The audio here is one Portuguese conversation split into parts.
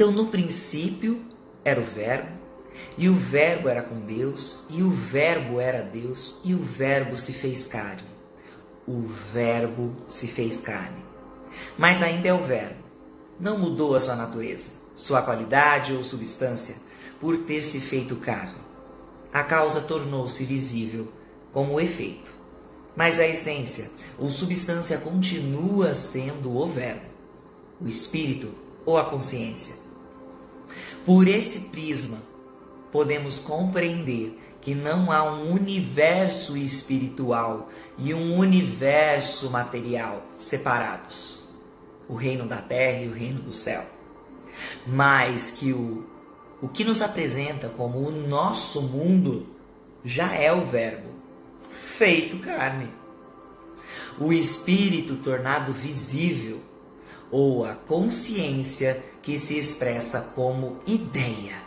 Então, no princípio era o Verbo, e o Verbo era com Deus, e o Verbo era Deus, e o Verbo se fez carne. O Verbo se fez carne. Mas ainda é o Verbo. Não mudou a sua natureza, sua qualidade ou substância, por ter se feito carne. A causa tornou-se visível como o efeito. Mas a essência ou substância continua sendo o Verbo, o Espírito ou a consciência. Por esse prisma, podemos compreender que não há um universo espiritual e um universo material separados, o reino da terra e o reino do céu, mas que o que nos apresenta como o nosso mundo já é o Verbo, feito carne. O Espírito tornado visível, ou a consciência que se expressa como ideia.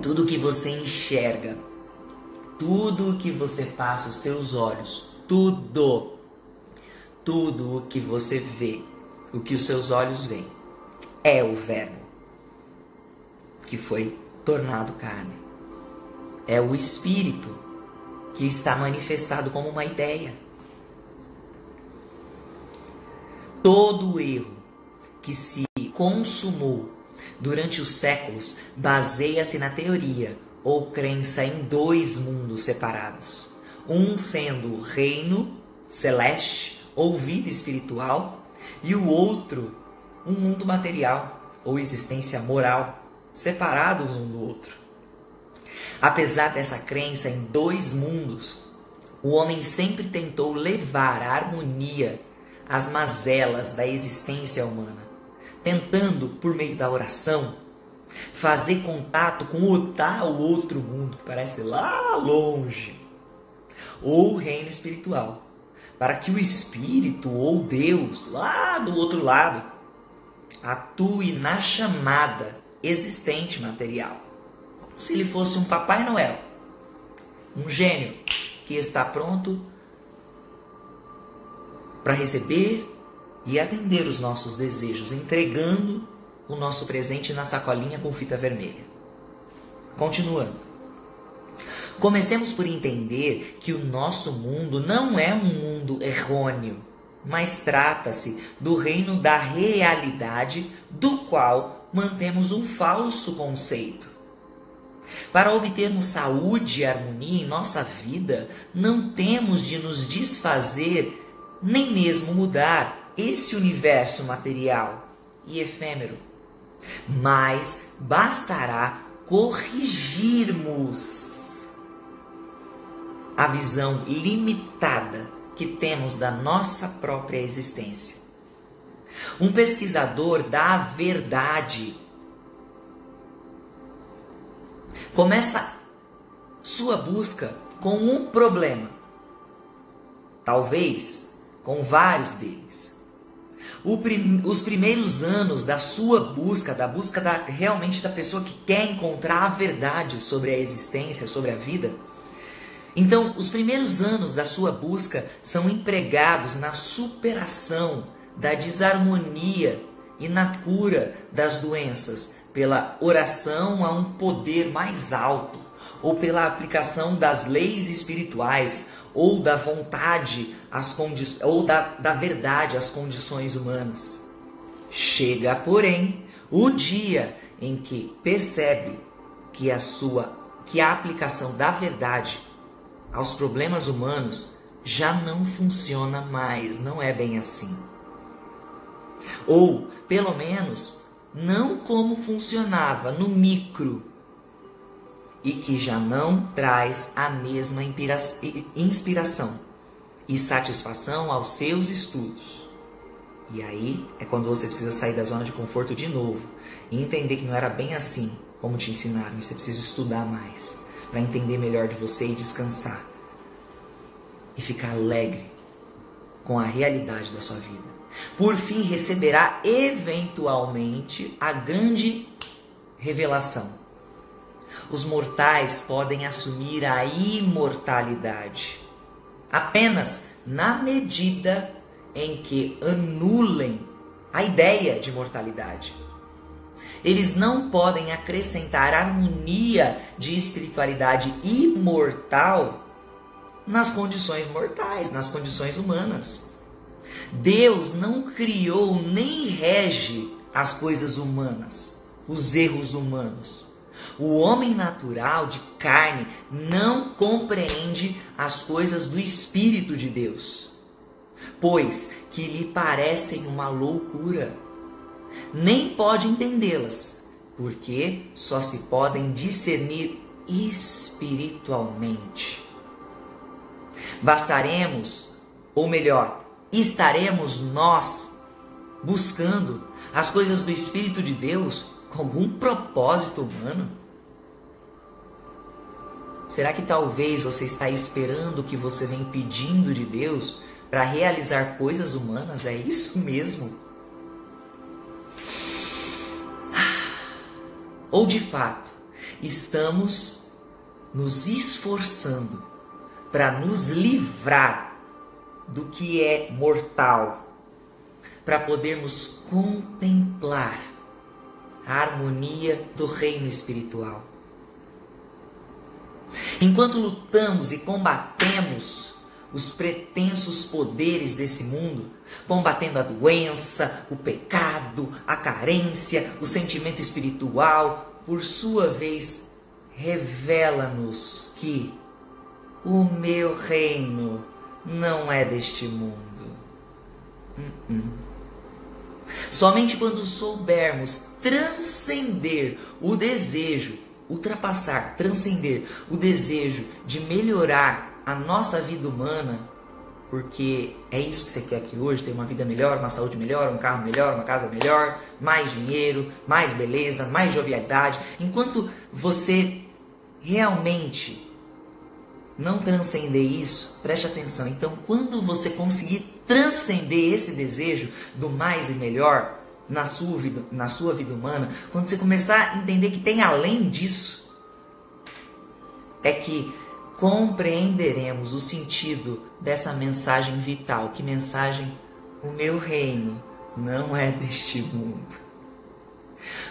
Tudo que você enxerga, tudo que você passa os seus olhos, tudo o que você vê, o que os seus olhos veem, é o Verbo que foi tornado carne. É o Espírito que está manifestado como uma ideia. Todo o erro que se consumou durante os séculos baseia-se na teoria ou crença em dois mundos separados. Um sendo o reino celeste ou vida espiritual e o outro um mundo material ou existência moral, separados um do outro. Apesar dessa crença em dois mundos, o homem sempre tentou levar a harmonia às mazelas da existência humana, tentando, por meio da oração, fazer contato com o tal outro mundo que parece lá longe, ou o reino espiritual, para que o Espírito ou Deus, lá do outro lado, atue na chamada existente material, como se ele fosse um Papai Noel, um gênio que está pronto para receber e atender os nossos desejos, entregando o nosso presente na sacolinha com fita vermelha. Continuando. Comecemos por entender que o nosso mundo não é um mundo errôneo, mas trata-se do reino da realidade, do qual mantemos um falso conceito. Para obtermos saúde e harmonia em nossa vida, não temos de nos desfazer, nem mesmo mudar esse universo material e efêmero. Mas bastará corrigirmos a visão limitada que temos da nossa própria existência. Um pesquisador da verdade começa sua busca com um problema, talvez com vários deles. Os primeiros anos da sua busca, realmente da pessoa que quer encontrar a verdade sobre a existência, sobre a vida. Então, os primeiros anos da sua busca são empregados na superação da desarmonia e na cura das doenças, pela oração a um poder mais alto, ou pela aplicação das leis espirituais, ou da vontade, ou da verdade às condições humanas. Chega, porém, o dia em que percebe que a aplicação da verdade aos problemas humanos já não funciona mais, não é bem assim. Ou, pelo menos, não como funcionava no micro, e que já não traz a mesma inspiração e satisfação aos seus estudos. E aí é quando você precisa sair da zona de conforto de novo e entender que não era bem assim como te ensinaram, e você precisa estudar mais para entender melhor de você e descansar e ficar alegre com a realidade da sua vida. Por fim, receberá eventualmente a grande revelação. Os mortais podem assumir a imortalidade apenas na medida em que anulem a ideia de mortalidade. Eles não podem acrescentar harmonia de espiritualidade imortal nas condições mortais, nas condições humanas. Deus não criou nem rege as coisas humanas, os erros humanos. O homem natural de carne não compreende as coisas do Espírito de Deus, pois que lhe parecem uma loucura. Nem pode entendê-las, porque só se podem discernir espiritualmente. Bastaremos, ou melhor, estaremos nós buscando as coisas do Espírito de Deus com algum propósito humano? Será que talvez você está esperando o que você vem pedindo de Deus para realizar coisas humanas? É isso mesmo? Ou de fato, estamos nos esforçando para nos livrar do que é mortal, para podermos contemplar a harmonia do reino espiritual. Enquanto lutamos e combatemos os pretensos poderes desse mundo, combatendo a doença, o pecado, a carência, o sentimento espiritual, por sua vez, revela-nos que o meu reino não é deste mundo. Somente quando soubermos transcender o desejo, transcender o desejo de melhorar a nossa vida humana, porque é isso que você quer aqui hoje, ter uma vida melhor, uma saúde melhor, um carro melhor, uma casa melhor, mais dinheiro, mais beleza, mais jovialidade. Enquanto você realmente não transcender isso, preste atenção. Então, quando você conseguir transcender esse desejo do mais e melhor na sua vida humana, quando você começar a entender que tem além disso, é que compreenderemos o sentido dessa mensagem vital. Que mensagem? O meu reino não é deste mundo.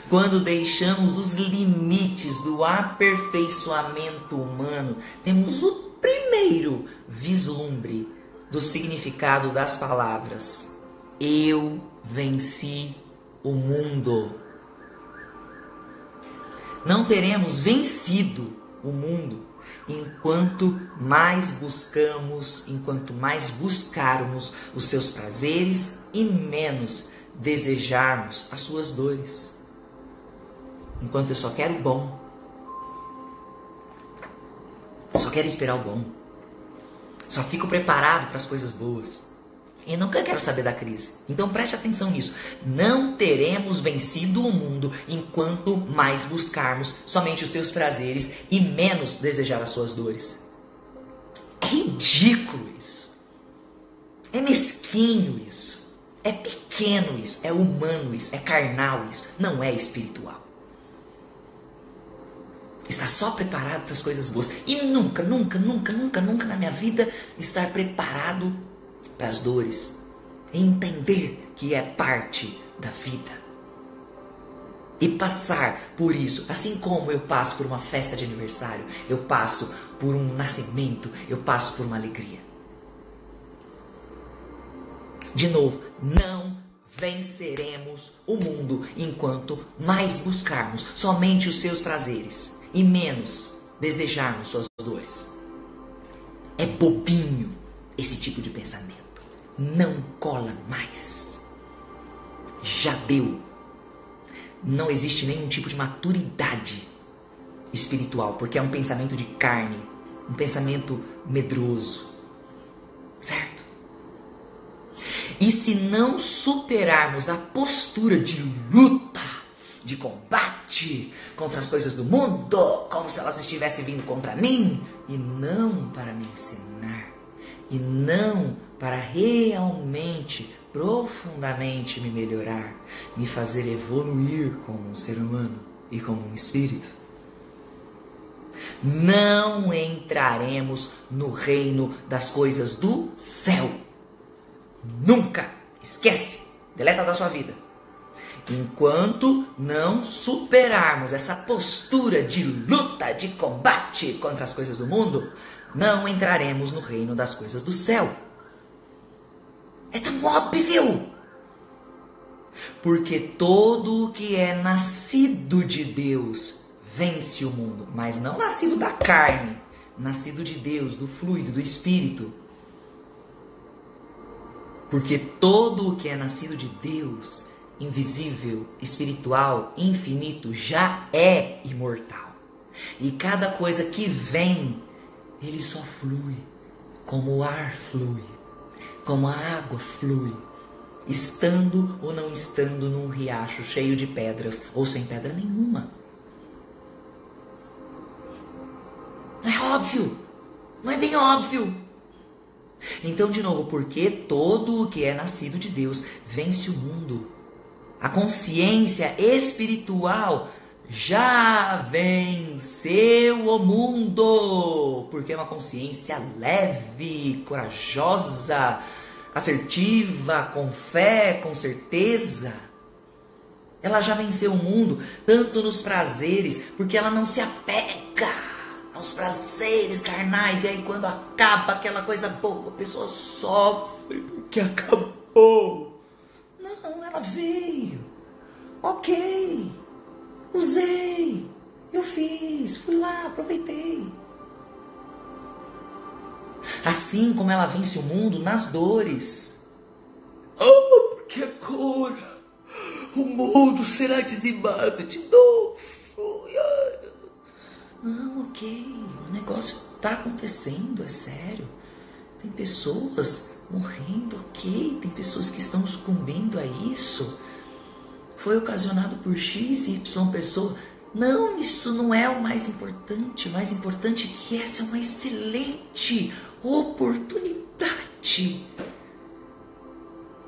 Quando deixamos os limites do aperfeiçoamento humano, temos o primeiro vislumbre do significado das palavras: eu venci o mundo. Não teremos vencido o mundo enquanto mais buscarmos os seus prazeres e menos desejarmos as suas dores. Enquanto eu só quero o bom, só quero esperar o bom, só fico preparado para as coisas boas e nunca quero saber da crise. Então preste atenção nisso. Não teremos vencido o mundo enquanto mais buscarmos somente os seus prazeres e menos desejar as suas dores. É ridículo isso. É mesquinho isso. É pequeno isso. É humano isso. É carnal isso. Não é espiritual. Estar só preparado para as coisas boas. E nunca na minha vida estar preparado para as dores. Entender que é parte da vida. E passar por isso. Assim como eu passo por uma festa de aniversário, eu passo por um nascimento, eu passo por uma alegria. De novo, não venceremos o mundo enquanto mais buscarmos somente os seus prazeres e menos desejarmos suas dores. É bobinho esse tipo de pensamento. Não cola mais. Já deu. Não existe nenhum tipo de maturidade espiritual, porque é um pensamento de carne, um pensamento medroso. Certo? E se não superarmos a postura de luta, de combate contra as coisas do mundo, como se elas estivessem vindo contra mim, e não para me ensinar, e não para realmente, profundamente me melhorar, me fazer evoluir como um ser humano e como um espírito, não entraremos no reino das coisas do céu. Nunca! Esquece! Deleta da sua vida. Enquanto não superarmos essa postura de luta, de combate contra as coisas do mundo, não entraremos no reino das coisas do céu. É tão óbvio! Porque todo o que é nascido de Deus vence o mundo, mas não nascido da carne, nascido de Deus, do fluido, do Espírito. Porque todo o que é nascido de Deus, invisível, espiritual, infinito, já é imortal. E cada coisa que vem, ele só flui, como o ar flui, como a água flui, estando ou não estando num riacho cheio de pedras ou sem pedra nenhuma. Não é óbvio, não é bem óbvio. Então, de novo, porque todo o que é nascido de Deus vence o mundo. A consciência espiritual já venceu o mundo. Porque é uma consciência leve, corajosa, assertiva, com fé, com certeza. Ela já venceu o mundo, tanto nos prazeres, porque ela não se apega aos prazeres carnais. E aí quando acaba aquela coisa boa, a pessoa sofre porque acabou. Não, ela veio. Ok. Usei. Eu fiz. Fui lá, aproveitei. Assim como ela vence o mundo nas dores. Oh, porque agora o mundo será dizimado de novo. Não, ok, o negócio está acontecendo, é sério. Tem pessoas morrendo, ok. Tem pessoas que estão sucumbindo a isso. Foi ocasionado por X e Y pessoa. Não, isso não é o mais importante. O mais importante é que essa é uma excelente oportunidade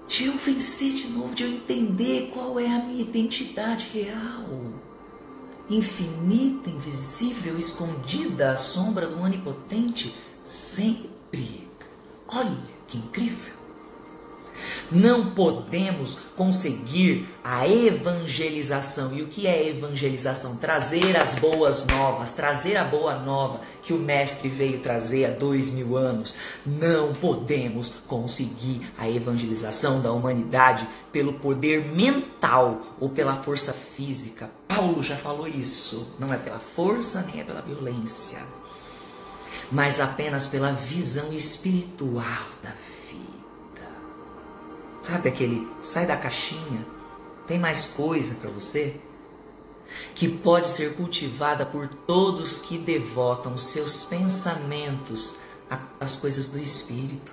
de eu vencer de novo, de eu entender qual é a minha identidade real. Infinita, invisível, escondida à sombra do onipotente, sempre. Olha que incrível! Não podemos conseguir a evangelização. E o que é evangelização? Trazer as boas novas, trazer a boa nova que o Mestre veio trazer há 2000 anos. Não podemos conseguir a evangelização da humanidade pelo poder mental ou pela força física. Paulo já falou isso. Não é pela força nem é pela violência, mas apenas pela visão espiritual da vida. Sabe aquele, sai da caixinha, tem mais coisa para você? Que pode ser cultivada por todos que devotam seus pensamentos às coisas do Espírito,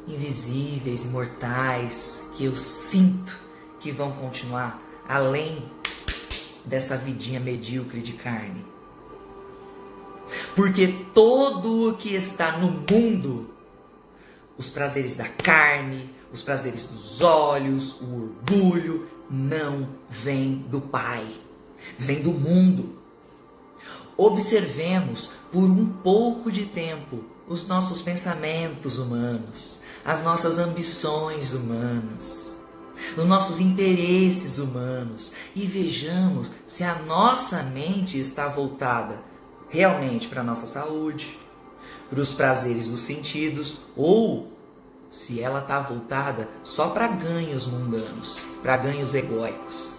invisíveis, imortais, que eu sinto que vão continuar além dessa vidinha medíocre de carne. Porque todo o que está no mundo, os prazeres da carne, os prazeres dos olhos, o orgulho, não vem do Pai, vem do mundo. Observemos por um pouco de tempo os nossos pensamentos humanos, as nossas ambições humanas, os nossos interesses humanos e vejamos se a nossa mente está voltada realmente para a nossa saúde, para os prazeres dos sentidos ou se ela está voltada só para ganhos mundanos, para ganhos egóicos.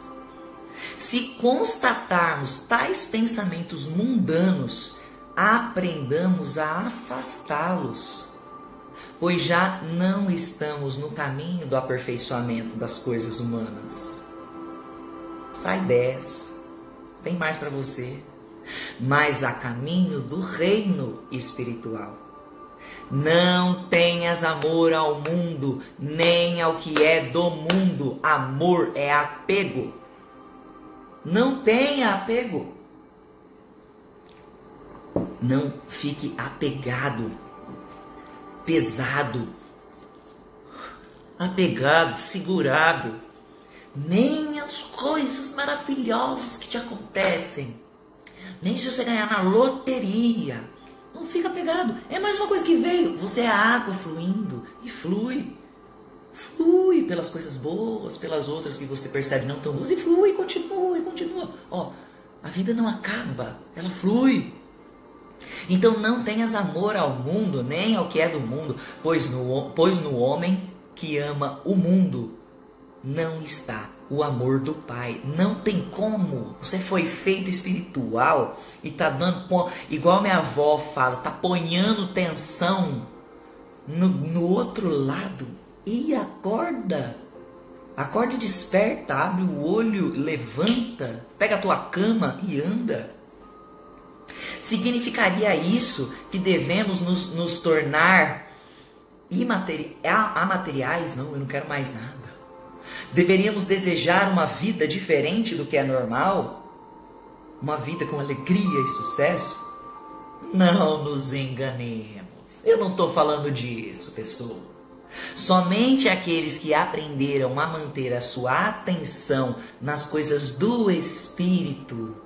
Se constatarmos tais pensamentos mundanos, aprendamos a afastá-los, pois já não estamos no caminho do aperfeiçoamento das coisas humanas. Sai dessa, tem mais para você, mas a caminho do reino espiritual. Não tenhas amor ao mundo, nem ao que é do mundo. Amor é apego. Não tenha apego. Não fique apegado, pesado, apegado, segurado, nem às coisas maravilhosas que te acontecem, nem se você ganhar na loteria. Não fica apegado. É mais uma coisa que veio. Você é a água fluindo e flui. Flui pelas coisas boas, pelas outras que você percebe não tão boas, e flui, e continua. Ó, a vida não acaba, ela flui. Então não tenhas amor ao mundo, nem ao que é do mundo, pois no homem que ama o mundo não está o amor do Pai. Não tem como. Você foi feito espiritual e tá dando, igual minha avó fala, tá ponhando tensão no outro lado. E acorda. Acorda e desperta, abre o olho, levanta, pega a tua cama e anda. Significaria isso que devemos nos tornar amateriais? Não, eu não quero mais nada. Deveríamos desejar uma vida diferente do que é normal? Uma vida com alegria e sucesso? Não nos enganemos. Eu não estou falando disso, pessoa. Somente aqueles que aprenderam a manter a sua atenção nas coisas do Espírito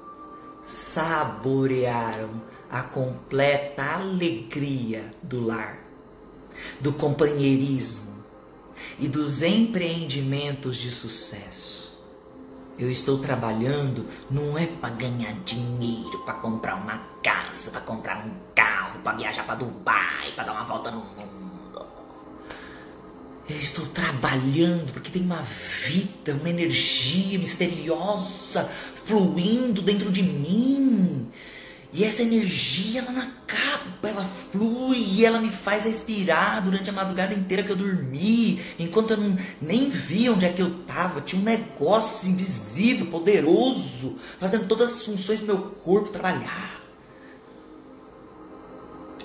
saborearam a completa alegria do lar, do companheirismo e dos empreendimentos de sucesso. Eu estou trabalhando não é para ganhar dinheiro, para comprar uma casa, para comprar um carro, para viajar para Dubai, para dar uma volta no mundo. Eu estou trabalhando porque tem uma vida, uma energia misteriosa fluindo dentro de mim. E essa energia, ela não acaba, ela flui e ela me faz respirar durante a madrugada inteira que eu dormi. Enquanto eu nem vi onde é que eu estava, tinha um negócio invisível, poderoso, fazendo todas as funções do meu corpo trabalhar.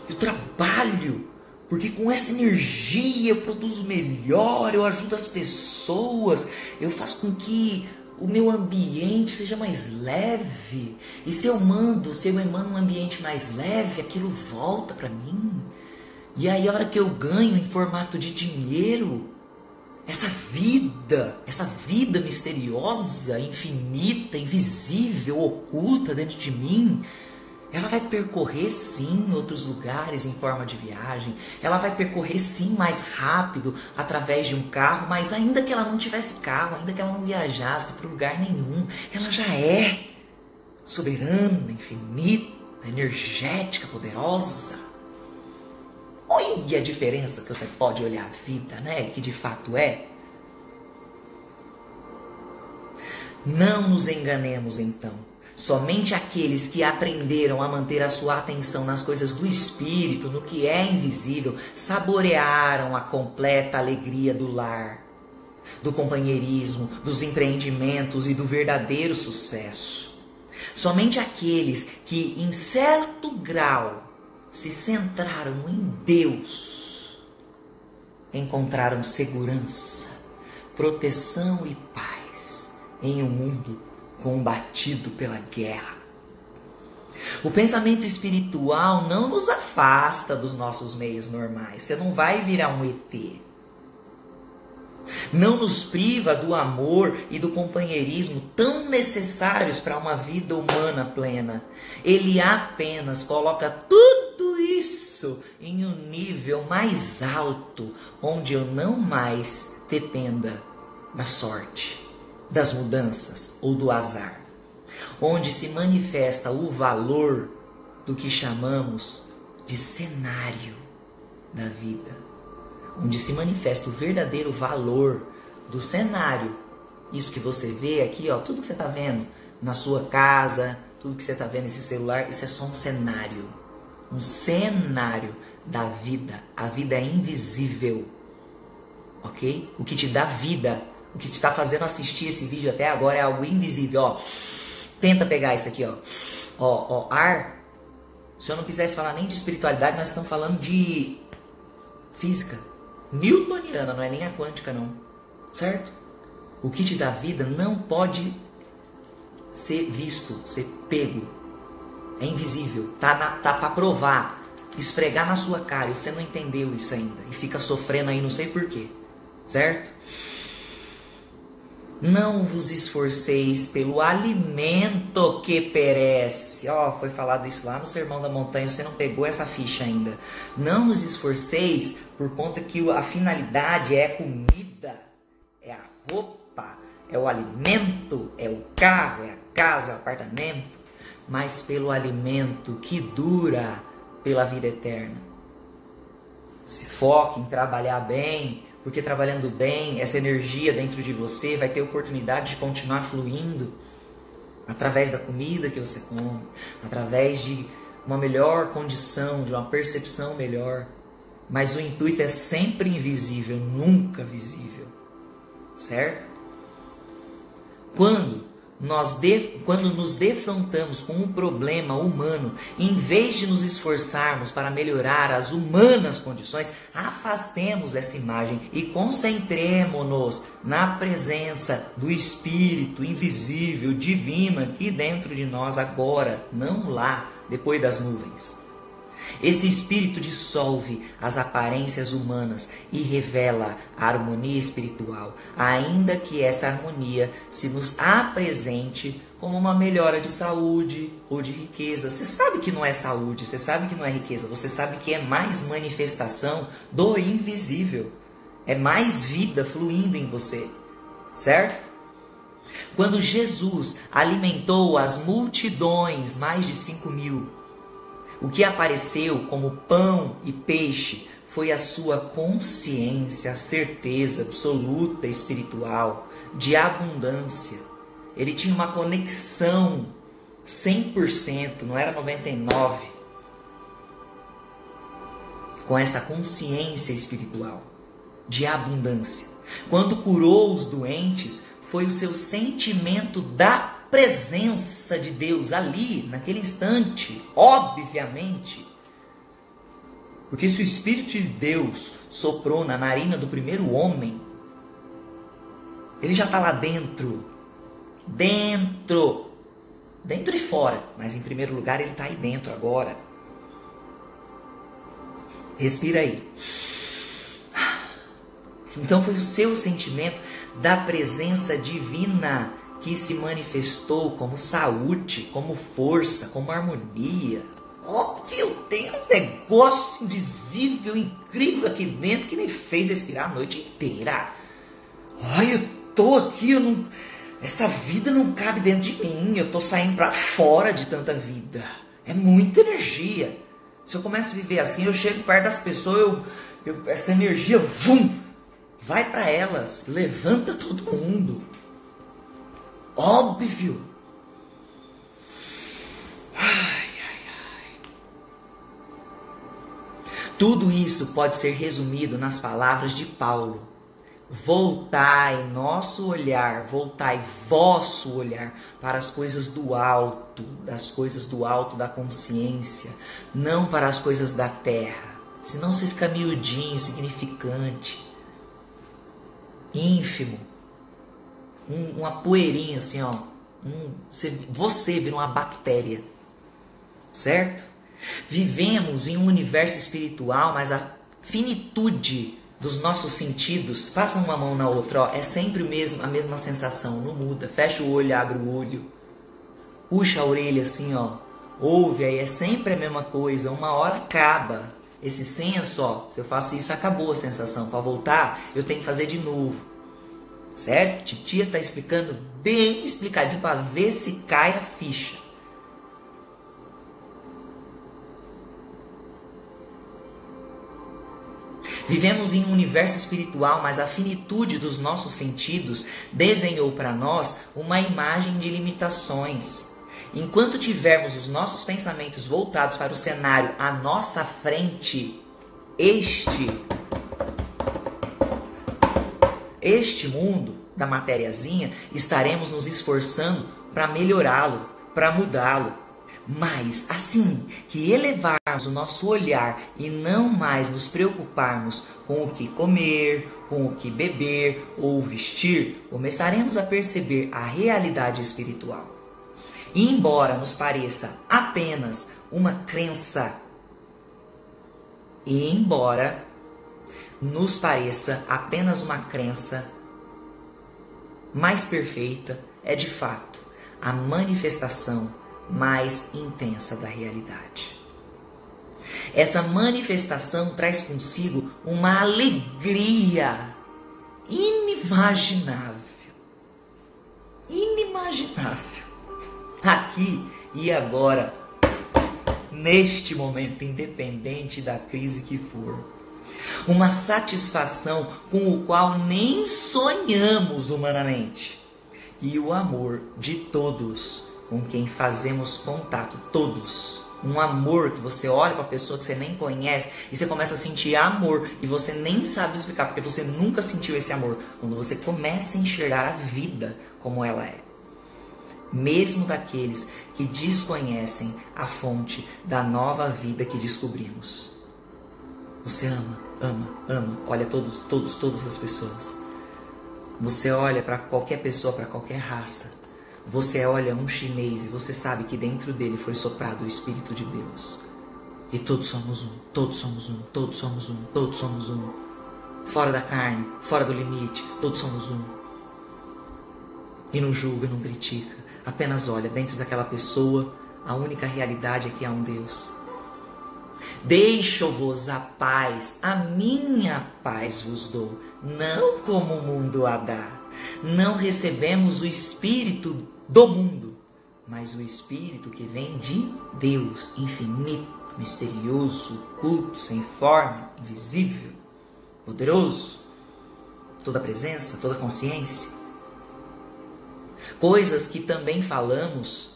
Eu trabalho porque com essa energia eu produzo melhor, eu ajudo as pessoas, eu faço com que o meu ambiente seja mais leve. E se eu emano um ambiente mais leve, aquilo volta para mim. E aí a hora que eu ganho em formato de dinheiro, essa vida misteriosa, infinita, invisível, oculta dentro de mim, ela vai percorrer sim outros lugares em forma de viagem. Ela vai percorrer sim mais rápido através de um carro. Mas ainda que ela não tivesse carro, ainda que ela não viajasse para lugar nenhum, ela já é soberana, infinita, energética, poderosa. Olha a diferença que você pode olhar a vida, né? Que de fato é. Não nos enganemos então. Somente aqueles que aprenderam a manter a sua atenção nas coisas do Espírito, no que é invisível, saborearam a completa alegria do lar, do companheirismo, dos empreendimentos e do verdadeiro sucesso. Somente aqueles que, em certo grau, se centraram em Deus, encontraram segurança, proteção e paz em um mundo combatido pela guerra. O pensamento espiritual não nos afasta dos nossos meios normais. Você não vai virar um ET. Não nos priva do amor e do companheirismo tão necessários para uma vida humana plena. Ele apenas coloca tudo isso em um nível mais alto, onde eu não mais dependa da sorte, das mudanças ou do azar, onde se manifesta o valor do que chamamos de cenário da vida, onde se manifesta o verdadeiro valor do cenário. Isso que você vê aqui, ó, tudo que você está vendo na sua casa, tudo que você está vendo nesse celular, isso é só um cenário da vida. A vida é invisível, ok? O que te dá vida, o que te está fazendo assistir esse vídeo até agora é algo invisível, ó. Tenta pegar isso aqui, ó. Ó, ar. Se eu não quisesse falar nem de espiritualidade, nós estamos falando de física newtoniana, não é nem a quântica, não. Certo? O que te dá vida não pode ser visto, ser pego. É invisível. Tá para provar, esfregar na sua cara. E você não entendeu isso ainda. E fica sofrendo aí, não sei porquê. Certo? Não vos esforceis pelo alimento que perece. Foi falado isso lá no Sermão da Montanha, você não pegou essa ficha ainda. Não vos esforceis por conta que a finalidade é comida, é a roupa, é o alimento, é o carro, é a casa, é o apartamento, mas pelo alimento que dura pela vida eterna. Se foque em trabalhar bem, porque trabalhando bem, essa energia dentro de você vai ter oportunidade de continuar fluindo através da comida que você come, através de uma melhor condição, de uma percepção melhor. Mas o intuito é sempre invisível, nunca visível. Certo? Quando nos defrontamos com um problema humano, em vez de nos esforçarmos para melhorar as humanas condições, afastemos essa imagem e concentremos-nos na presença do Espírito invisível, divino, aqui dentro de nós agora, não lá, depois das nuvens. Esse Espírito dissolve as aparências humanas e revela a harmonia espiritual, ainda que essa harmonia se nos apresente como uma melhora de saúde ou de riqueza. Você sabe que não é saúde, você sabe que não é riqueza, você sabe que é mais manifestação do invisível. É mais vida fluindo em você, certo? Quando Jesus alimentou as multidões, mais de 5.000, o que apareceu como pão e peixe foi a sua consciência, a certeza absoluta espiritual de abundância. Ele tinha uma conexão 100%, não era 99%, com essa consciência espiritual de abundância. Quando curou os doentes, foi o seu sentimento da presença de Deus ali, naquele instante, obviamente. Porque se o Espírito de Deus soprou na narina do primeiro homem, ele já está lá dentro e fora, mas em primeiro lugar ele está aí dentro agora. Respira aí. Então foi o seu sentimento da presença divina que se manifestou como saúde, como força, como harmonia. Óbvio, tem um negócio invisível, incrível aqui dentro que me fez respirar a noite inteira. Ai, eu tô aqui, essa vida não cabe dentro de mim, eu tô saindo pra fora de tanta vida. É muita energia. Se eu começo a viver assim, eu chego perto das pessoas, essa energia, vai para elas, levanta todo mundo. Óbvio. Tudo isso pode ser resumido nas palavras de Paulo. Voltai nosso olhar, voltai vosso olhar para as coisas do alto, das coisas do alto da consciência, não para as coisas da terra. Senão você fica miudinho, insignificante, ínfimo. Uma poeirinha assim, você vira uma bactéria, certo? Vivemos em um universo espiritual, mas a finitude dos nossos sentidos, passa uma mão na outra, é sempre a mesma sensação, não muda. Fecha o olho, abre o olho, puxa a orelha assim, ouve, aí é sempre a mesma coisa, uma hora acaba. Esse senso, se eu faço isso, acabou a sensação. Para voltar, eu tenho que fazer de novo. Certo? Titia está explicando bem explicadinho para ver se cai a ficha. Vivemos em um universo espiritual, mas a finitude dos nossos sentidos desenhou para nós uma imagem de limitações. Enquanto tivermos os nossos pensamentos voltados para o cenário à nossa frente, este mundo da matériazinha, estaremos nos esforçando para melhorá-lo, para mudá-lo. Mas assim que elevarmos o nosso olhar e não mais nos preocuparmos com o que comer, com o que beber ou vestir, começaremos a perceber a realidade espiritual. E embora nos pareça apenas uma crença, mais perfeita é, de fato, a manifestação mais intensa da realidade. Essa manifestação traz consigo uma alegria inimaginável. Inimaginável. Aqui e agora, neste momento, independente da crise que for. Uma satisfação com o qual nem sonhamos humanamente. E o amor de todos com quem fazemos contato, todos. Um amor que você olha para a pessoa que você nem conhece e você começa a sentir amor e você nem sabe explicar, porque você nunca sentiu esse amor. Quando você começa a enxergar a vida como ela é. Mesmo daqueles que desconhecem a fonte da nova vida que descobrimos. Você ama, ama, ama. Olha todas as pessoas. Você olha para qualquer pessoa, para qualquer raça. Você olha um chinês e você sabe que dentro dele foi soprado o Espírito de Deus. E todos somos um, todos somos um, todos somos um, todos somos um. Fora da carne, fora do limite, todos somos um. E não julga, não critica. Apenas olha, dentro daquela pessoa, a única realidade é que há um Deus. Deixo-vos a paz, a minha paz vos dou, não como o mundo a dá. Não recebemos o Espírito do mundo, mas o Espírito que vem de Deus, infinito, misterioso, oculto, sem forma, invisível, poderoso, toda presença, toda consciência. Coisas que também falamos,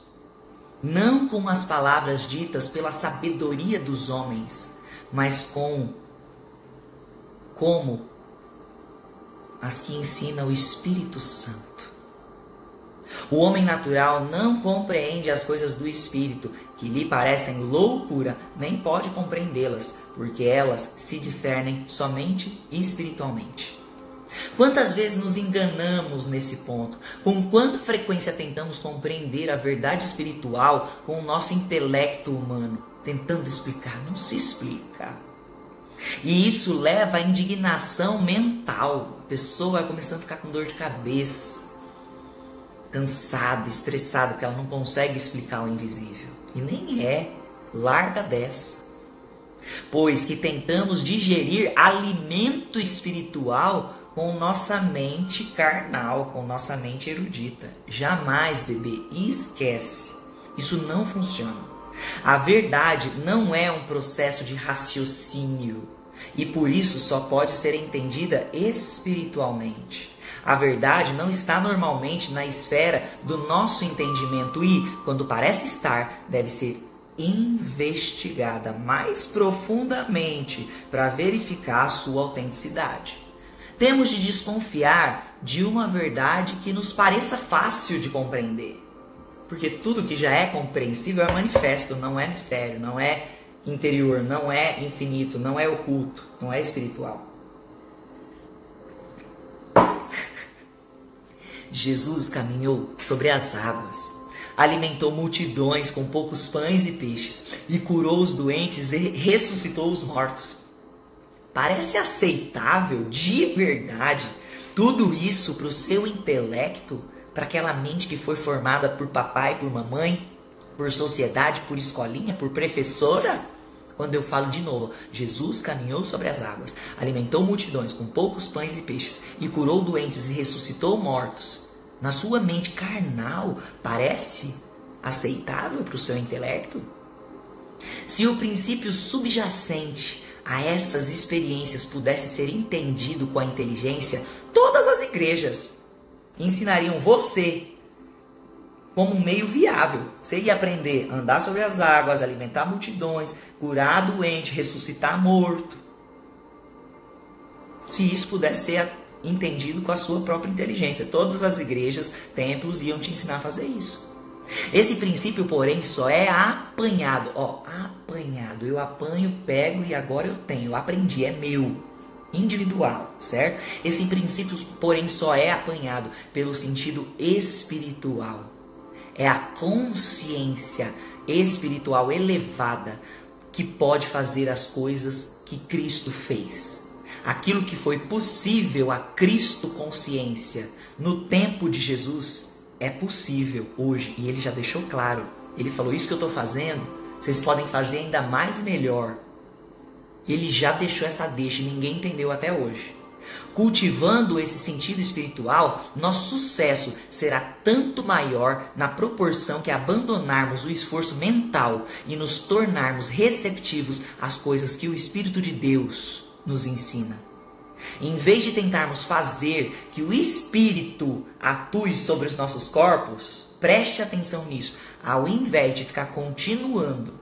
não com as palavras ditas pela sabedoria dos homens, mas como as que ensina o Espírito Santo. O homem natural não compreende as coisas do Espírito, que lhe parecem loucura, nem pode compreendê-las, porque elas se discernem somente espiritualmente. Quantas vezes nos enganamos nesse ponto? Com quanta frequência tentamos compreender a verdade espiritual com o nosso intelecto humano, tentando explicar, não se explica. E isso leva à indignação mental. A pessoa vai começando a ficar com dor de cabeça, cansada, estressada, porque ela não consegue explicar o invisível. E nem é, larga dessa. Pois que tentamos digerir alimento espiritual com nossa mente carnal, com nossa mente erudita. Jamais, bebê, esquece. Isso não funciona. A verdade não é um processo de raciocínio e por isso só pode ser entendida espiritualmente. A verdade não está normalmente na esfera do nosso entendimento e, quando parece estar, deve ser investigada mais profundamente para verificar a sua autenticidade. Temos de desconfiar de uma verdade que nos pareça fácil de compreender. Porque tudo que já é compreensível é manifesto, não é mistério, não é interior, não é infinito, não é oculto, não é espiritual. Jesus caminhou sobre as águas, alimentou multidões com poucos pães e peixes, e curou os doentes e ressuscitou os mortos. Parece aceitável, de verdade, tudo isso para o seu intelecto, para aquela mente que foi formada por papai, por mamãe, por sociedade, por escolinha, por professora? Quando eu falo de novo, Jesus caminhou sobre as águas, alimentou multidões com poucos pães e peixes, e curou doentes e ressuscitou mortos. Na sua mente carnal, parece aceitável para o seu intelecto? Se o princípio subjacente a essas experiências pudesse ser entendido com a inteligência, todas as igrejas ensinariam você como um meio viável. Você ia aprender a andar sobre as águas, alimentar multidões, curar doente, ressuscitar morto. Se isso pudesse ser entendido com a sua própria inteligência, todas as igrejas, templos iam te ensinar a fazer isso. Esse princípio, porém, só é apanhado. Apanhado. Eu apanho, pego e agora eu tenho. Eu aprendi, é meu. Individual, certo? Esse princípio, porém, só é apanhado pelo sentido espiritual. É a consciência espiritual elevada que pode fazer as coisas que Cristo fez. Aquilo que foi possível a Cristo consciência no tempo de Jesus é possível hoje. E ele já deixou claro. Ele falou, isso que eu estou fazendo, vocês podem fazer ainda mais e melhor. Ele já deixou essa deixa e ninguém entendeu até hoje. Cultivando esse sentido espiritual, nosso sucesso será tanto maior na proporção que abandonarmos o esforço mental e nos tornarmos receptivos às coisas que o Espírito de Deus nos ensina. Em vez de tentarmos fazer que o Espírito atue sobre os nossos corpos, preste atenção nisso, ao invés de ficar continuando,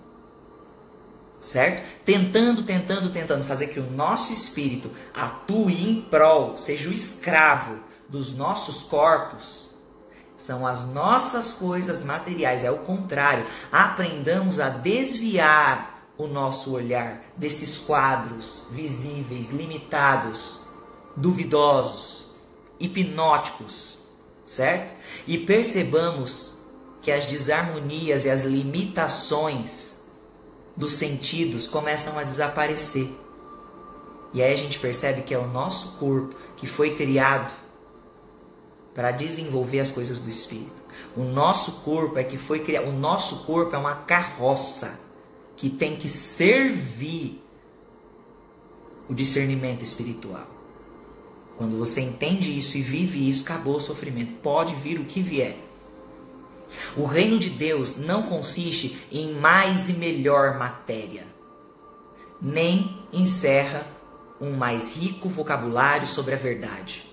certo? Tentando fazer que o nosso espírito atue em prol, seja o escravo dos nossos corpos, são as nossas coisas materiais, é o contrário. Aprendamos a desviar o nosso olhar desses quadros visíveis, limitados, duvidosos, hipnóticos, certo? E percebamos que as desarmonias e as limitações dos sentidos começam a desaparecer. E aí a gente percebe que é o nosso corpo que foi criado para desenvolver as coisas do Espírito. O nosso corpo é que foi criado. O nosso corpo é uma carroça que tem que servir o discernimento espiritual. Quando você entende isso e vive isso, acabou o sofrimento. Pode vir o que vier. O reino de Deus não consiste em mais e melhor matéria, nem encerra um mais rico vocabulário sobre a verdade.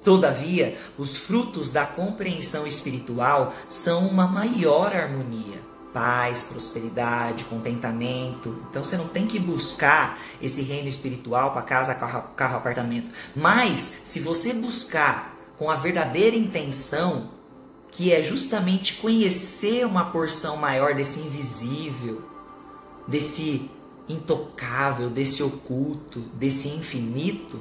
Todavia, os frutos da compreensão espiritual são uma maior harmonia, paz, prosperidade, contentamento. Então você não tem que buscar esse reino espiritual para casa, carro, apartamento. Mas, se você buscar com a verdadeira intenção, que é justamente conhecer uma porção maior desse invisível, desse intocável, desse oculto, desse infinito,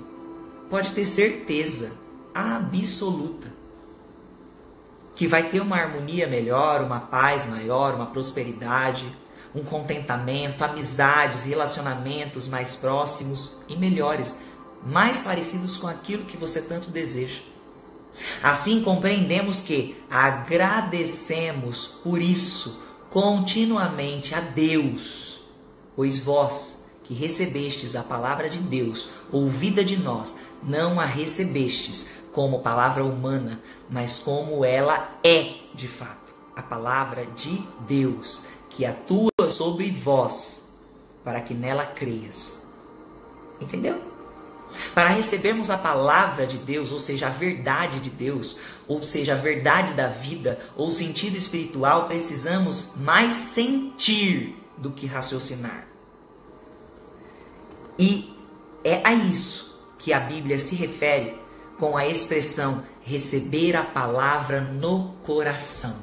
pode ter certeza absoluta que vai ter uma harmonia melhor, uma paz maior, uma prosperidade, um contentamento, amizades, relacionamentos mais próximos e melhores, mais parecidos com aquilo que você tanto deseja. Assim compreendemos que agradecemos por isso continuamente a Deus, pois vós que recebestes a palavra de Deus, ouvida de nós, não a recebestes como palavra humana, mas como ela é de fato, a palavra de Deus, que atua sobre vós, para que nela creias. Entendeu? Para recebermos a palavra de Deus, ou seja, a verdade de Deus, ou seja, a verdade da vida, ou sentido espiritual, precisamos mais sentir do que raciocinar. E é a isso que a Bíblia se refere com a expressão receber a palavra no coração.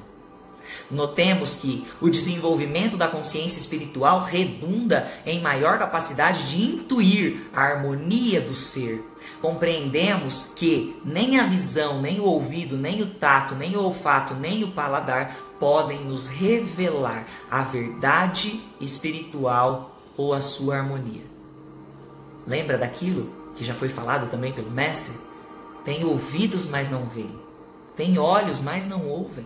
Notemos que o desenvolvimento da consciência espiritual redunda em maior capacidade de intuir a harmonia do ser. Compreendemos que nem a visão, nem o ouvido, nem o tato, nem o olfato, nem o paladar podem nos revelar a verdade espiritual ou a sua harmonia. Lembra daquilo que já foi falado também pelo Mestre? Tem ouvidos, mas não veem. Tem olhos, mas não ouvem.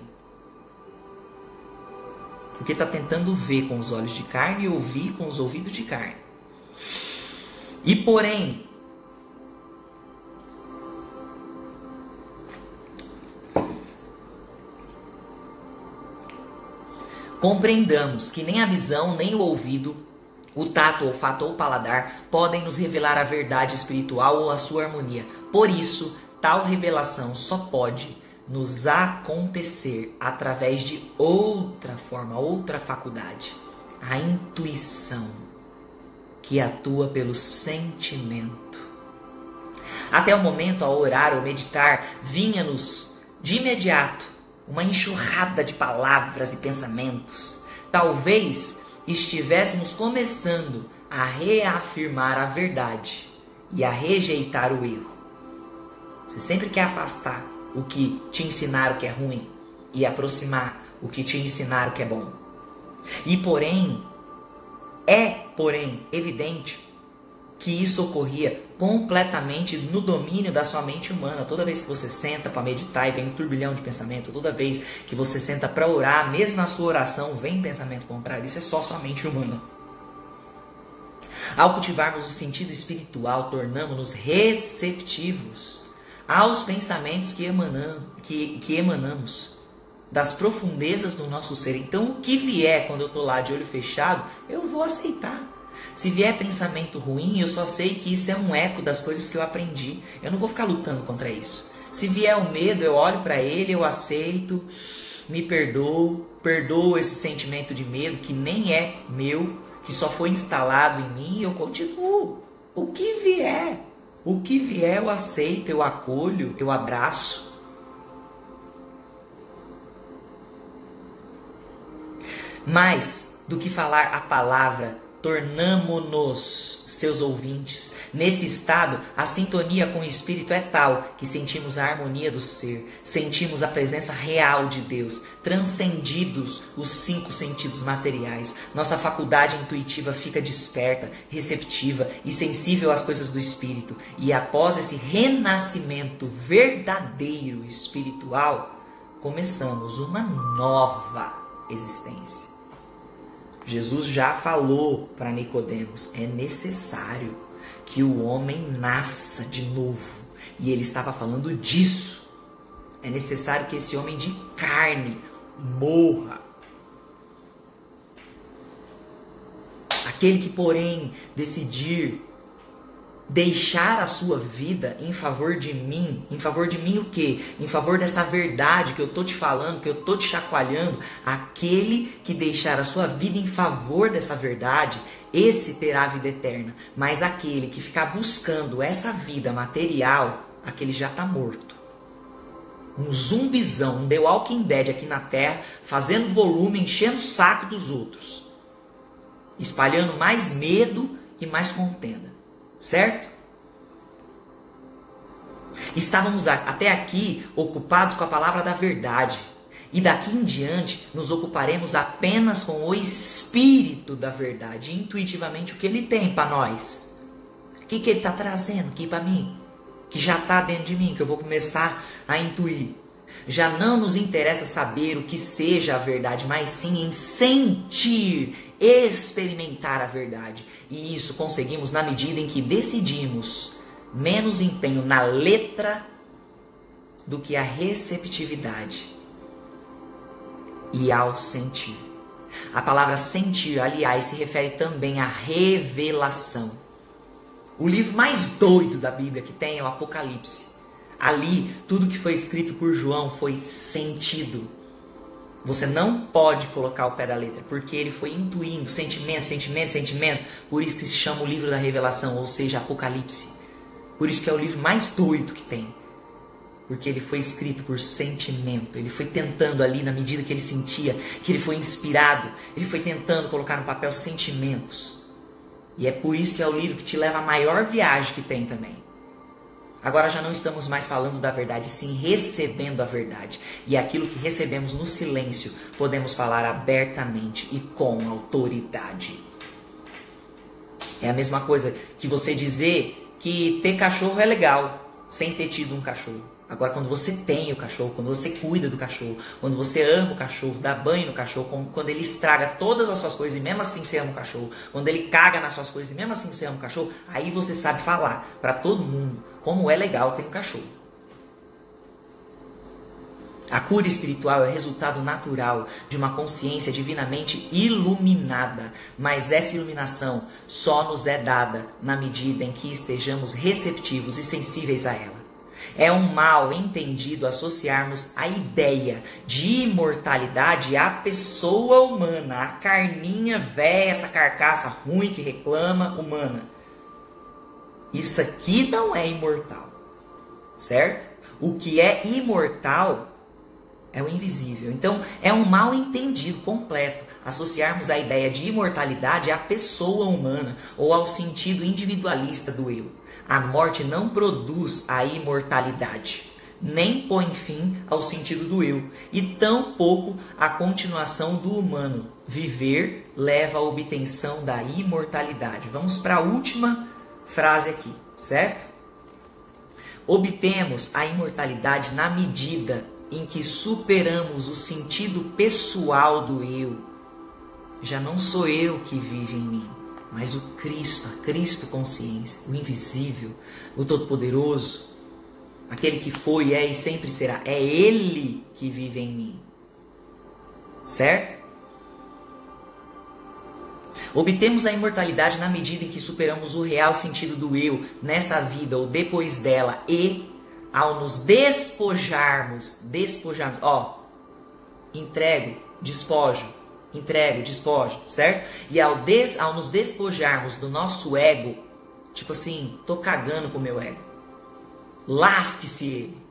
Porque está tentando ver com os olhos de carne e ouvir com os ouvidos de carne. E porém, compreendamos que nem a visão, nem o ouvido, o tato, o olfato ou o paladar podem nos revelar a verdade espiritual ou a sua harmonia. Por isso, tal revelação só pode nos acontecer através de outra forma, outra faculdade, a intuição, que atua pelo sentimento. Até o momento, ao orar ou meditar, vinha-nos de imediato uma enxurrada de palavras e pensamentos. Talvez estivéssemos começando a reafirmar a verdade e a rejeitar o erro. Você sempre quer afastar o que te ensinaram que é ruim e aproximar o que te ensinaram que é bom. E porém, evidente que isso ocorria completamente no domínio da sua mente humana. Toda vez que você senta para meditar e vem um turbilhão de pensamento, toda vez que você senta para orar, mesmo na sua oração vem pensamento contrário, isso é só sua mente humana. Ao cultivarmos o sentido espiritual, tornamos-nos receptivos aos pensamentos que emanamos das profundezas do nosso ser. Então, o que vier quando eu estou lá de olho fechado, eu vou aceitar. Se vier pensamento ruim, eu só sei que isso é um eco das coisas que eu aprendi. Eu não vou ficar lutando contra isso. Se vier o medo, eu olho para ele, eu aceito, me perdoo esse sentimento de medo que nem é meu, que só foi instalado em mim, e eu continuo. O que vier eu aceito, eu acolho, eu abraço. Mais do que falar a palavra, tornamo-nos seus ouvintes. Nesse estado, a sintonia com o Espírito é tal que sentimos a harmonia do ser, sentimos a presença real de Deus, transcendidos os 5 sentidos materiais. Nossa faculdade intuitiva fica desperta, receptiva e sensível às coisas do Espírito. E após esse renascimento verdadeiro espiritual, começamos uma nova existência. Jesus já falou para Nicodemos, é necessário que o homem nasça de novo. E ele estava falando disso. É necessário que esse homem de carne morra. Aquele que, porém, decidir deixar a sua vida em favor de mim o quê? Em favor dessa verdade que eu tô te falando, que eu tô te chacoalhando. Aquele que deixar a sua vida em favor dessa verdade, esse terá a vida eterna. Mas aquele que ficar buscando essa vida material, aquele já está morto. Um zumbizão, um The Walking Dead aqui na Terra, fazendo volume, enchendo o saco dos outros, espalhando mais medo e mais contenda. Certo? Estávamos até aqui ocupados com a palavra da verdade. E daqui em diante nos ocuparemos apenas com o Espírito da verdade. Intuitivamente o que ele tem para nós. O que ele está trazendo aqui para mim. Que já está dentro de mim, que eu vou começar a intuir. Já não nos interessa saber o que seja a verdade, mas sim em sentir, experimentar a verdade. E isso conseguimos na medida em que decidimos menos empenho na letra do que a receptividade e ao sentir. A palavra sentir, aliás, se refere também à revelação. O livro mais doido da Bíblia que tem é o Apocalipse. Ali, tudo que foi escrito por João foi sentido. Você não pode colocar o pé da letra, porque ele foi intuindo sentimento. Por isso que se chama o livro da revelação, ou seja, Apocalipse. Por isso que é o livro mais doido que tem. Porque ele foi escrito por sentimento. Ele foi tentando ali, na medida que ele sentia, que ele foi inspirado, ele foi tentando colocar no papel sentimentos. E é por isso que é o livro que te leva à maior viagem que tem também. Agora já não estamos mais falando da verdade, sim recebendo a verdade. E aquilo que recebemos no silêncio, podemos falar abertamente e com autoridade. É a mesma coisa que você dizer que ter cachorro é legal, sem ter tido um cachorro. Agora, quando você tem o cachorro, quando você cuida do cachorro, quando você ama o cachorro, dá banho no cachorro, quando ele estraga todas as suas coisas e mesmo assim você ama o cachorro, quando ele caga nas suas coisas e mesmo assim você ama o cachorro, aí você sabe falar para todo mundo como é legal ter um cachorro. A cura espiritual é o resultado natural de uma consciência divinamente iluminada, mas essa iluminação só nos é dada na medida em que estejamos receptivos e sensíveis a ela. É um mal entendido associarmos a ideia de imortalidade à pessoa humana, à carninha velha, essa carcaça ruim que reclama humana. Isso aqui não é imortal, certo? O que é imortal é o invisível. Então, é um mal entendido completo associarmos a ideia de imortalidade à pessoa humana ou ao sentido individualista do eu. A morte não produz a imortalidade, nem põe fim ao sentido do eu, e tampouco a continuação do humano. Viver leva à obtenção da imortalidade. Vamos para a última frase aqui, certo? Obtemos a imortalidade na medida em que superamos o sentido pessoal do eu. Já não sou eu que vive em mim, mas o Cristo, a Cristo consciência, o invisível, o todo-poderoso, aquele que foi, é e sempre será. É Ele que vive em mim. Certo? Obtemos a imortalidade na medida em que superamos o real sentido do eu nessa vida ou depois dela e ao nos despojarmos, entrego, despojo, certo? E ao nos despojarmos do nosso ego, tipo assim, tô cagando com o meu ego, lasque-se ele,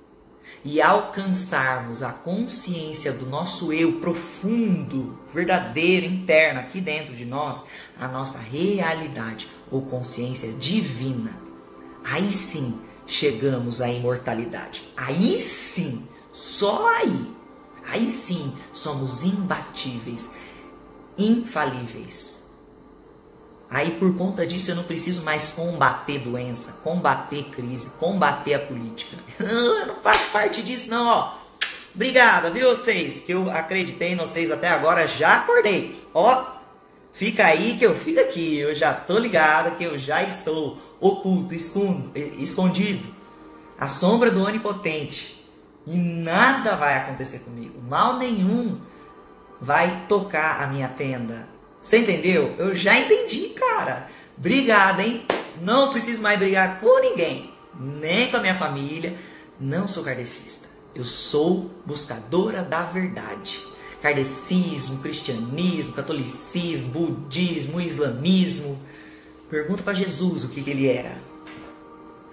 e alcançarmos a consciência do nosso eu profundo, verdadeiro, interno, aqui dentro de nós, a nossa realidade ou consciência divina, aí sim chegamos à imortalidade. Aí sim, só aí sim somos imbatíveis, infalíveis. Aí por conta disso eu não preciso mais combater doença, combater crise, combater a política. Eu não faço parte disso não, ó. Obrigado, viu vocês? Que eu acreditei em vocês até agora, já acordei. Ó, fica aí que eu fico aqui. Eu já tô ligado que eu já estou oculto, escondido, à sombra do Onipotente. E nada vai acontecer comigo. Mal nenhum vai tocar a minha tenda. Você entendeu? Eu já entendi, cara. Obrigado, hein? Não preciso mais brigar com ninguém. Nem com a minha família. Não sou kardecista. Eu sou buscadora da verdade. Kardecismo, cristianismo, catolicismo, budismo, islamismo. Pergunta para Jesus o que ele era.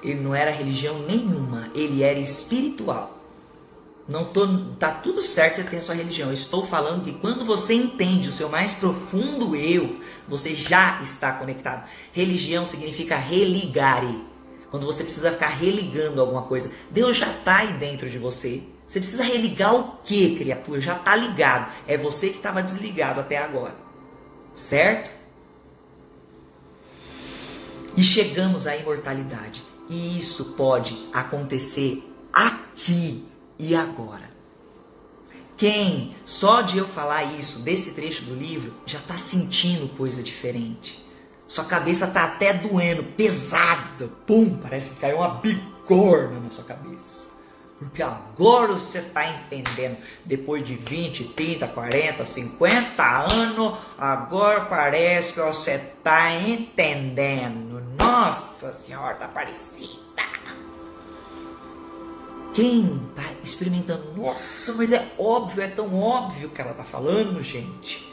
Ele não era religião nenhuma. Ele era espiritual. Tá tudo certo você tem a sua religião. Eu estou falando que quando você entende o seu mais profundo eu, você já está conectado. Religião significa religare. Quando você precisa ficar religando alguma coisa, Deus já está aí dentro de você. Você precisa religar o que, criatura? Já está ligado. É você que estava desligado até agora. Certo? E chegamos à imortalidade. E isso pode acontecer aqui e agora. Quem, só de eu falar isso, desse trecho do livro, já está sentindo coisa diferente. Sua cabeça está até doendo, pesada. Pum, parece que caiu uma bigorna na sua cabeça. Porque agora você está entendendo. Depois de 20, 30, 40, 50 anos, agora parece que você está entendendo. Nossa Senhora da Aparecida. Quem está experimentando, nossa, mas é óbvio, é tão óbvio que ela está falando, gente.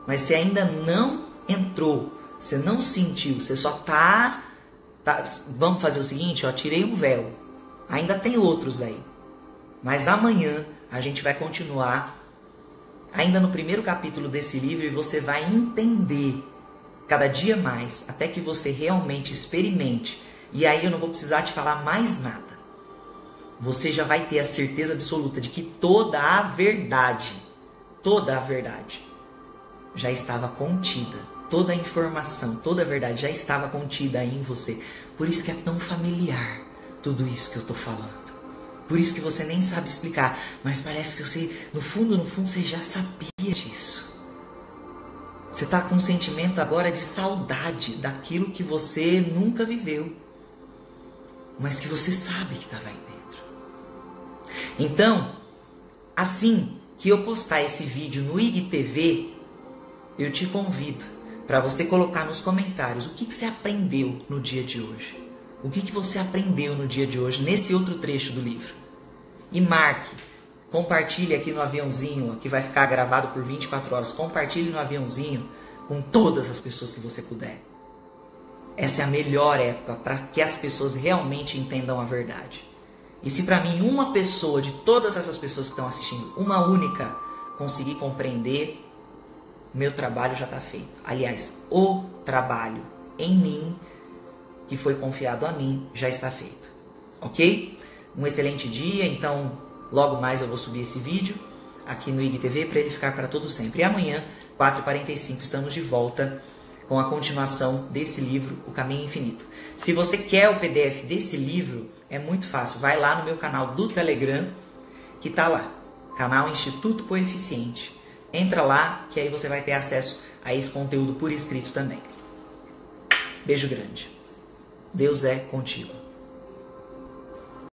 Mas você ainda não entrou, você não sentiu, você só tá. Vamos fazer o seguinte, ó, tirei um véu. Ainda tem outros aí. Mas amanhã a gente vai continuar ainda no primeiro capítulo desse livro e você vai entender cada dia mais, até que você realmente experimente. E aí eu não vou precisar te falar mais nada. Você já vai ter a certeza absoluta de que toda a verdade já estava contida. Toda a informação, toda a verdade já estava contida aí em você. Por isso que é tão familiar tudo isso que eu estou falando. Por isso que você nem sabe explicar. Mas parece que você, no fundo, você já sabia disso. Você está com um sentimento agora de saudade daquilo que você nunca viveu. Mas que você sabe que estava aí dentro. Então, assim que eu postar esse vídeo no IGTV, eu te convido para você colocar nos comentários o que você aprendeu no dia de hoje. O que você aprendeu no dia de hoje, nesse outro trecho do livro. E marque, compartilhe aqui no aviãozinho, que vai ficar gravado por 24 horas. Compartilhe no aviãozinho com todas as pessoas que você puder. Essa é a melhor época para que as pessoas realmente entendam a verdade. E se para mim uma pessoa de todas essas pessoas que estão assistindo, uma única, conseguir compreender, meu trabalho já está feito. Aliás, o trabalho em mim, que foi confiado a mim, já está feito. Ok? Um excelente dia, então logo mais eu vou subir esse vídeo aqui no IGTV para ele ficar para todo sempre. E amanhã, 4h45, estamos de volta com a continuação desse livro, O Caminho Infinito. Se você quer o PDF desse livro, é muito fácil. Vai lá no meu canal do Telegram, que está lá. Canal Instituto Coeficiente. Entra lá, que aí você vai ter acesso a esse conteúdo por escrito também. Beijo grande. Deus é contigo.